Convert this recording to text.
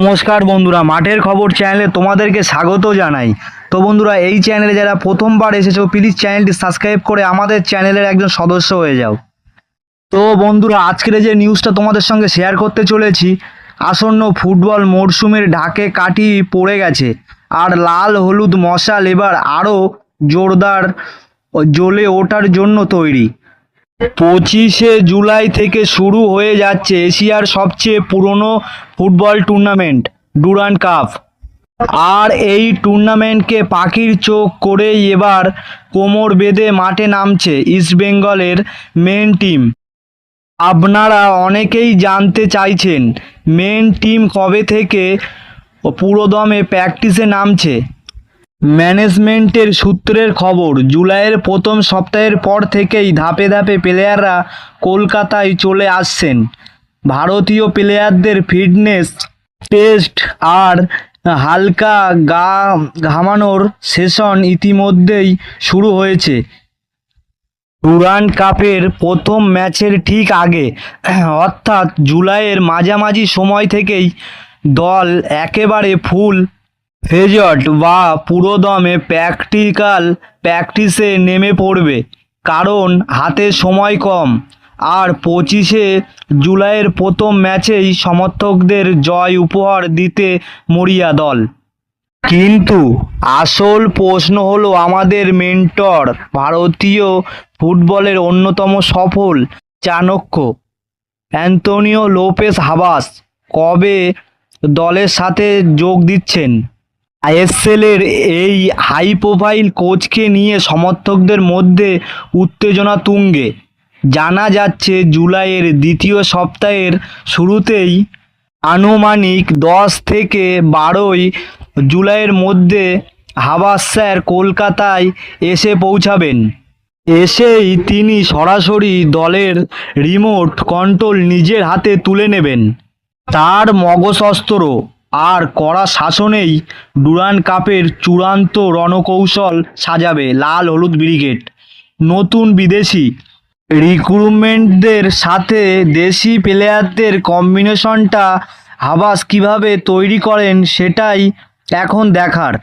নমস্কার বন্ধুরা, মাঠের খবর চ্যানেলে তোমাদেরকে স্বাগত জানাই। তো বন্ধুরা, এই চ্যানেলে যারা প্রথমবার এসেছো প্লিজ চ্যানেলটি সাবস্ক্রাইব করে আমাদের চ্যানেলের একজন সদস্য হয়ে যাও। তো বন্ধুরা, আজকের যে নিউজটা তোমাদের সঙ্গে শেয়ার করতে চলেছি, আসন্ন ফুটবল মরশুমের ঢাকে কাঠি পড়ে গেছে, আর লাল হলুদ মশাল এবার আরও জোরদার জ্বলে ওঠার জন্য তৈরি। 25শে জুলাই থেকে শুরু হয়ে যাচ্ছে এশিয়ার সবচেয়ে পুরনো ফুটবল টুর্নামেন্ট ডুরান্ড কাপ। আর এই টুর্নামেন্টকে পাখির চোখ করেই এবার কোমর বেঁধে মাঠে নামছে ইস্টবেঙ্গলের মেন টিম। আপনারা অনেকেই জানতে চাইছেন মেন টিম কবে থেকে পুরোদমে প্র্যাকটিসে নামছে। ম্যানেজমেন্টের সূত্রের খবর, জুলাইয়ের প্রথম সপ্তাহের পর থেকেই ধাপে ধাপে প্লেয়াররা কলকাতায় চলে আসছেন। ভারতীয় প্লেয়ারদের ফিটনেস টেস্ট আর হালকা গা ঘামানোর সেশন ইতিমধ্যেই শুরু হয়েছে। ডুরান্ড কাপের প্রথম ম্যাচের ঠিক আগে, অর্থাৎ জুলাইয়ের মাঝামাঝি সময় থেকেই দল একেবারে ফুল ফেজড বা পুরোদমে প্র্যাকটিসে নেমে পড়বে, কারণ হাতে সময় কম। আর 25শে জুলাইয়ের প্রথম ম্যাচেই সমর্থকদের জয় উপহার দিতে মরিয়া দল। কিন্তু আসল প্রশ্ন হলো, আমাদের মেন্টর, ভারতীয় ফুটবলের অন্যতম সফল চাণক্য অ্যান্তোনিও লোপেস হাবাস কবে দলের সাথে যোগ দিচ্ছেন? আইএসএলের এই হাই প্রোফাইল কোচকে নিয়ে সমর্থকদের মধ্যে উত্তেজনা তুঙ্গে। জানা যাচ্ছে জুলাইয়ের দ্বিতীয় সপ্তাহের শুরুতেই, আনুমানিক 10 থেকে 12ই জুলাইয়ের মধ্যে হাবাস স্যার কলকাতায় এসে পৌঁছাবেন। এসেই তিনি সরাসরি দলের রিমোট কন্ট্রোল নিজের হাতে তুলে নেবেন। তার মগজস্ত্র আর কড়া শাসনেই ডুরান্ড কাপের চূড়ান্ত রণকৌশল সাজাবে লাল হলুদ ব্রিগেড। নতুন বিদেশি রিক্রুটমেন্টদের সাথে দেশি প্লেয়ারদের কম্বিনেশনটা হাবাস কিভাবে তৈরি করেন, সেটাই এখন দেখার।